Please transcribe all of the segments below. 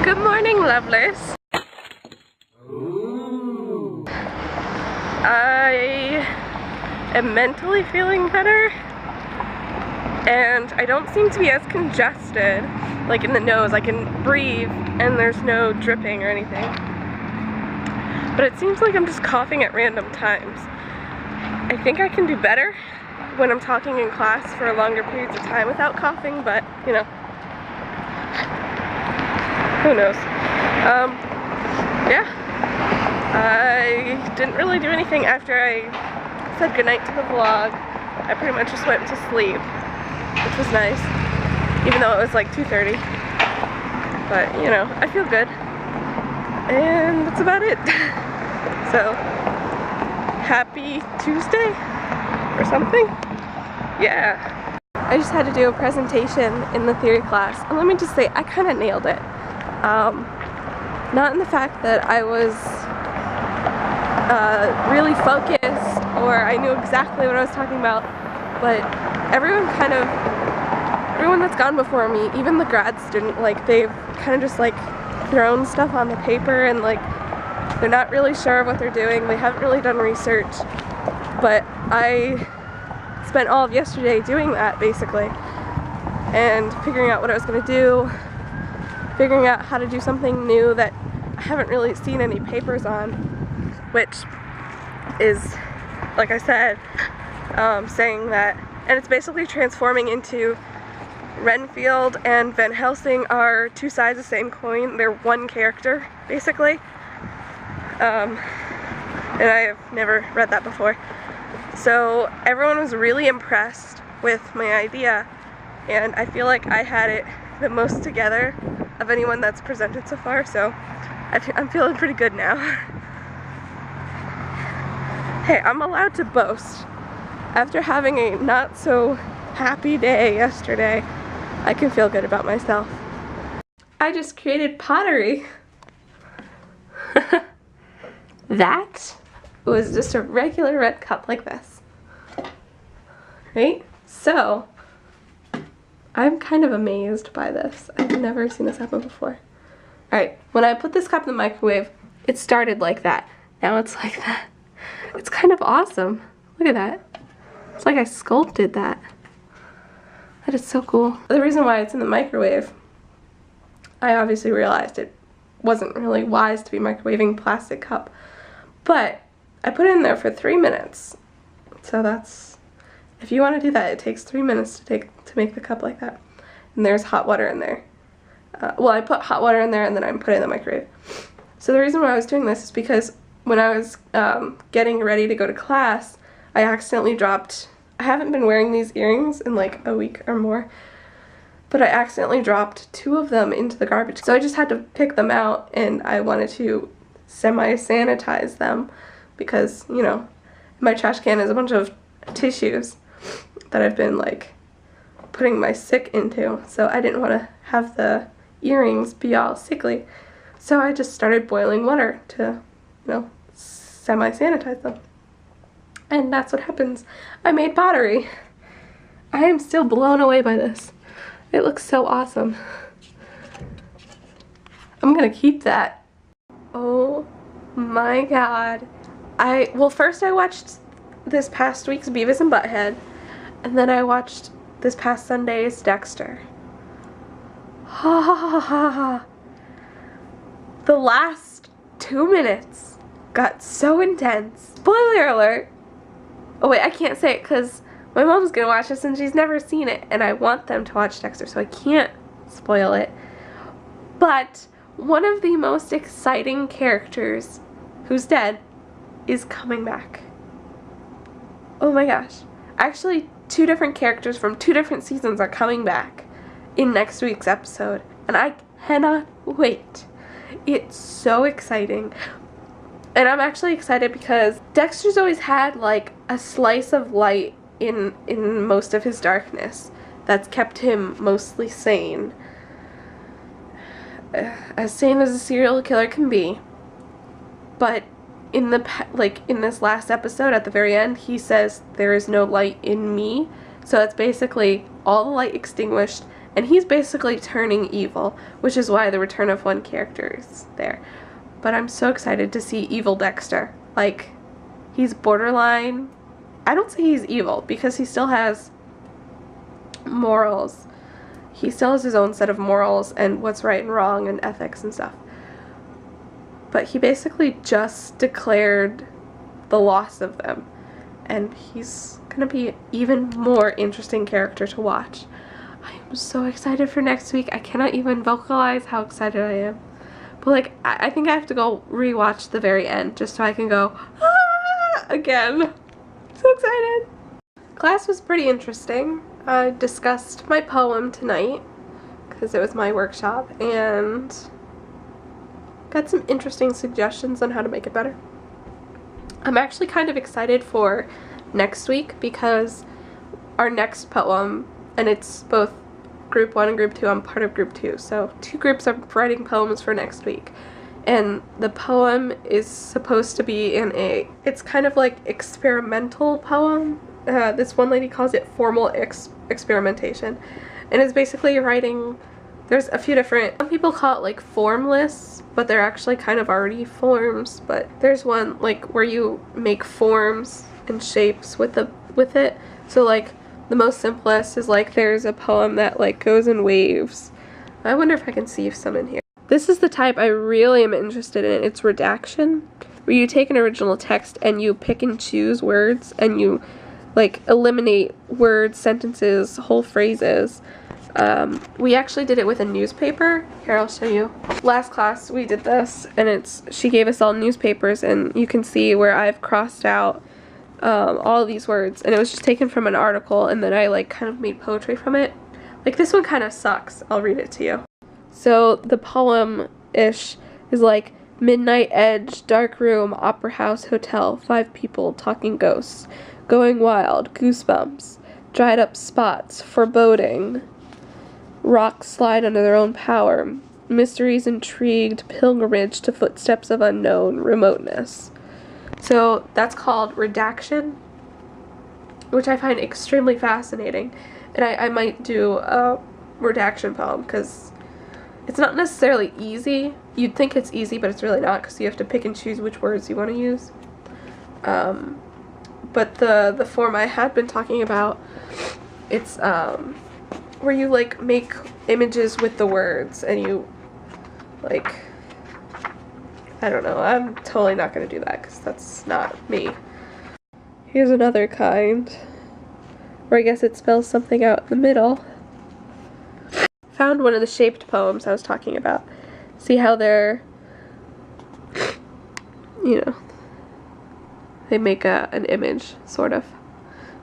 Good morning, lovelies. I am mentally feeling better, and I don't seem to be as congested, like in the nose. I can breathe and there's no dripping or anything. But it seems like I'm just coughing at random times. I think I can do better when I'm talking in class for longer periods of time without coughing, but you know, who knows. Yeah, I didn't really do anything after I said goodnight to the vlog. I pretty much just went to sleep, which was nice, even though it was like 2:30. But you know, I feel good, and that's about it. So, happy Tuesday or something? Yeah. I just had to do a presentation in the theory class, and let me just say, I kind of nailed it. Not in the fact that I was really focused or I knew exactly what I was talking about, but everyone that's gone before me, even the grad student, like they've kind of just like thrown stuff on the paper and like they're not really sure what they're doing. They haven't really done research, but I spent all of yesterday doing that basically and figuring out what I was going to do, figuring out how to do something new that I haven't really seen any papers on, which is, like I said, saying that, and it's basically transforming into Renfield and Van Helsing are two sides of the same coin. They're one character, basically. And I have never read that before. So everyone was really impressed with my idea, and I feel like I had it the most together of anyone that's presented so far, so I'm feeling pretty good now. Hey, I'm allowed to boast. After having a not so happy day yesterday, I can feel good about myself. I just created pottery. That was just a regular red cup like this. Right? So, I'm kind of amazed by this. I've never seen this happen before. Alright, when I put this cup in the microwave, it started like that. Now it's like that. It's kind of awesome. Look at that. It's like I sculpted that. That is so cool. The reason why it's in the microwave, I obviously realized it wasn't really wise to be microwaving plastic cup, but I put it in there for 3 minutes. So that's, if you want to do that, it takes 3 minutes to make the cup like that. And there's hot water in there. Well, I put hot water in there and then I put it in the microwave. So the reason why I was doing this is because when I was getting ready to go to class, I accidentally dropped, I haven't been wearing these earrings in like a week or more, but I accidentally dropped 2 of them into the garbage. So I just had to pick them out, and I wanted to semi-sanitize them because, you know, my trash can is a bunch of tissues that I've been like putting my sick into, so I didn't want to have the earrings be all sickly. So I just started boiling water to, you know, semi-sanitize them. And that's what happens. I made pottery. I am still blown away by this. It looks so awesome. I'm gonna keep that. Oh my god. Well, first I watched this past week's Beavis and Butthead, and then I watched this past Sunday's Dexter. Ha ha ha ha ha. The last 2 minutes got so intense. Spoiler alert. Oh wait, I can't say it because my mom's gonna watch this and she's never seen it, and I want them to watch Dexter, so I can't spoil it. But one of the most exciting characters who's dead is coming back. Oh my gosh. Actually, 2 different characters from 2 different seasons are coming back in next week's episode, and I cannot wait. It's so exciting. And I'm actually excited because Dexter's always had like a slice of light in most of his darkness that's kept him mostly sane. As sane as a serial killer can be. But in this last episode at the very end, he says there is no light in me. So it's basically all the light extinguished and he's basically turning evil, which is why the return of one character is there. But I'm so excited to see evil Dexter. Like, he's borderline, I don't say he's evil, because he still has morals. He still has his own set of morals and what's right and wrong and ethics and stuff. But he basically just declared the loss of them. And he's gonna be an even more interesting character to watch. I am so excited for next week. I cannot even vocalize how excited I am. But like, I think I have to go rewatch the very end just so I can go, ah, again. So excited. Class was pretty interesting. I discussed my poem tonight because it was my workshop and got some interesting suggestions on how to make it better. I'm actually kind of excited for next week because our next poem, and it's both group 1 and group 2, I'm part of group 2, so 2 groups are writing poems for next week. And the poem is supposed to be it's kind of like experimental poem. This one lady calls it formal experimentation. And it's basically writing, there's a few different, some people call it like formless, but they're actually kind of already forms. But there's one like where you make forms and shapes with it. So like the most simplest is like there's a poem that like goes in waves. I wonder if I can see some in here. This is the type I really am interested in. It's redaction, where you take an original text and you pick and choose words and you like eliminate words, sentences, whole phrases. We actually did it with a newspaper. Here, I'll show you. Last class we did this, and she gave us all newspapers, and you can see where I've crossed out all of these words, and it was just taken from an article, and then I like kind of made poetry from it. Like this one kind of sucks. I'll read it to you. So the poem-ish is like, midnight edge, dark room, opera house, hotel, 5 people, talking ghosts, going wild, goosebumps, dried up spots, foreboding, rocks slide under their own power, mysteries intrigued, pilgrimage to footsteps of unknown, remoteness. So that's called redaction, which I find extremely fascinating. And I might do a redaction poem because it's not necessarily easy. You'd think it's easy, but it's really not because you have to pick and choose which words you want to use. But the form I had been talking about, it's where you like make images with the words and you like, I don't know, I'm totally not going to do that because that's not me. Here's another kind where I guess it spells something out in the middle. Found one of the shaped poems I was talking about. See how they're, you know, they make an image, sort of.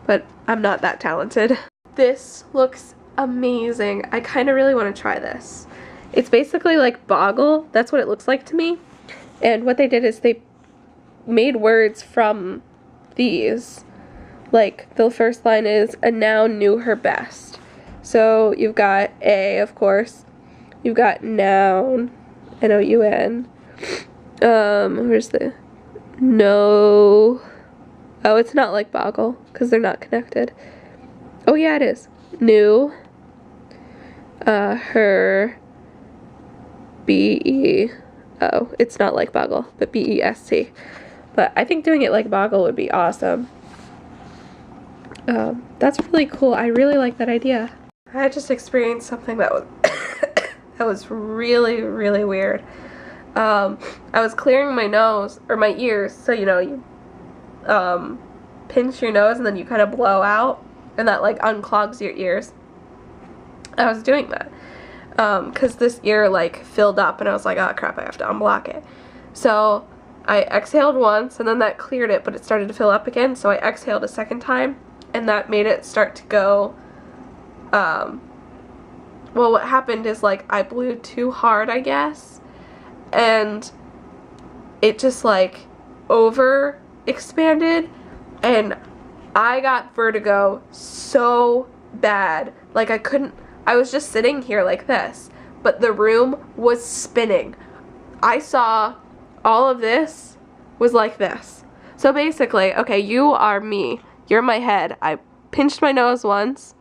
But I'm not that talented. This looks amazing. I kind of really want to try this. It's basically like Boggle. That's what it looks like to me. And what they did is they made words from these. Like, the first line is, a noun knew her best. So you've got a, of course. You've got noun, N-O-U-N. Where's the no? Oh, it's not like Boggle because they're not connected. Oh yeah, it is. Knew her B-E. Oh, it's not like Boggle, but B-E-S-T. But I think doing it like Boggle would be awesome. That's really cool. I really like that idea. I just experienced something that was that was really, really weird. I was clearing my nose, or my ears, so you know, you pinch your nose and then you kind of blow out, and that like unclogs your ears. I was doing that because this ear like filled up and I was like, oh crap, I have to unblock it. So I exhaled once and then that cleared it, but it started to fill up again, so I exhaled a second time and that made it start to go. Well, what happened is like I blew too hard, I guess, and it just like over expanded and I got vertigo so bad. Like I was just sitting here like this, but the room was spinning. I saw all of this was like this. So basically, okay, you are me. You're my head. I pinched my nose once.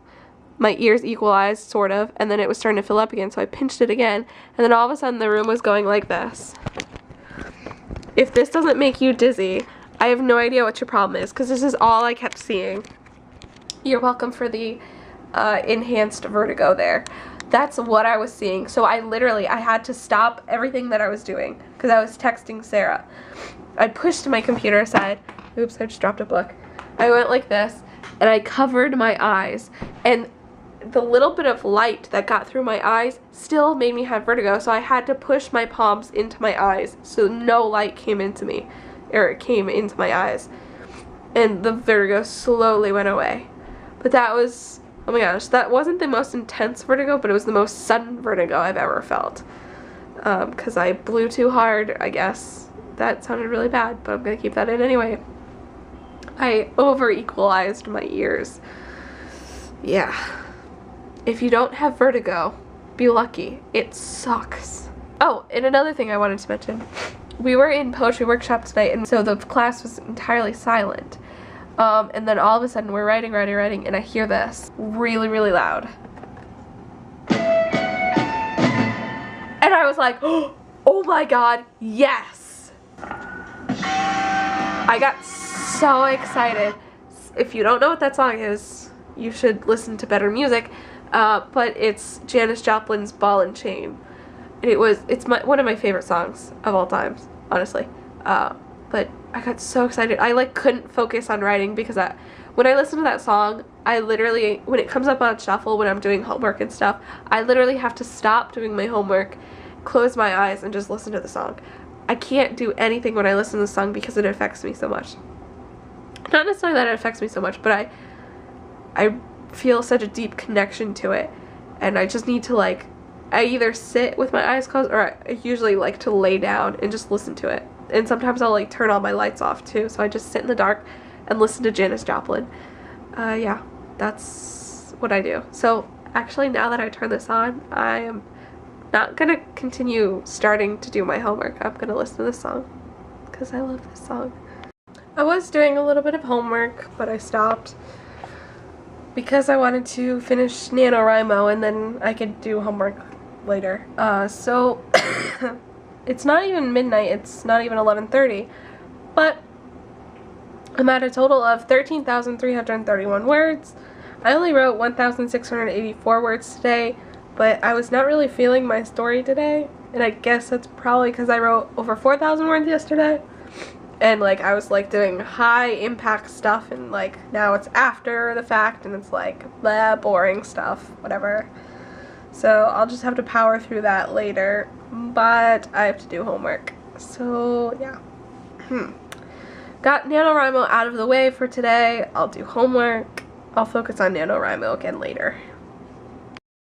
my ears equalized, sort of, and then it was starting to fill up again, so I pinched it again, and then all of a sudden the room was going like this. If this doesn't make you dizzy, I have no idea what your problem is, because this is all I kept seeing. You're welcome for the enhanced vertigo there. That's what I was seeing. So I had to stop everything that I was doing because I was texting Sarah. I pushed my computer aside. Oops, I just dropped a book. I went like this and I covered my eyes, and the little bit of light that got through my eyes still made me have vertigo, so I had to push my palms into my eyes so no light came into me, or it came into my eyes, and the vertigo slowly went away. But that was, oh my gosh, that wasn't the most intense vertigo, but it was the most sudden vertigo I've ever felt, because I blew too hard, I guess. That sounded really bad, but I'm gonna keep that in anyway. I over-equalized my ears. Yeah. If you don't have vertigo, be lucky. It sucks. Oh, and another thing I wanted to mention. We were in poetry workshop tonight, and so the class was entirely silent. And then all of a sudden we're writing, and I hear this really, really loud. And I was like, oh my god, yes! I got so excited. If you don't know what that song is, you should listen to better music. But it's Janis Joplin's Ball and Chain. And it's one of my favorite songs of all times, honestly. But I got so excited. I like couldn't focus on writing because when I listen to that song, I literally, when it comes up on shuffle when I'm doing homework and stuff, I literally have to stop doing my homework, close my eyes, and just listen to the song. I can't do anything when I listen to the song because it affects me so much. Not necessarily that it affects me so much, but I feel such a deep connection to it, and I just need to I either sit with my eyes closed, or I usually like to lay down and just listen to it. And sometimes I'll turn all my lights off too, so I just sit in the dark and listen to Janis Joplin. Yeah, that's what I do. So actually, now that I turn this on, I am not gonna continue starting to do my homework. I'm gonna listen to this song because I love this song. I was doing a little bit of homework, but I stopped because I wanted to finish NaNoWriMo and then I could do homework later. So it's not even midnight, it's not even 11:30, but I'm at a total of 13,331 words. I only wrote 1,684 words today, but I was not really feeling my story today, and I guess that's probably because I wrote over 4,000 words yesterday. And I was doing high impact stuff, and now it's after the fact and it's blah, boring stuff, whatever. So I'll just have to power through that later, but I have to do homework. So yeah. Got NaNoWriMo out of the way for today. I'll do homework. I'll focus on NaNoWriMo again later.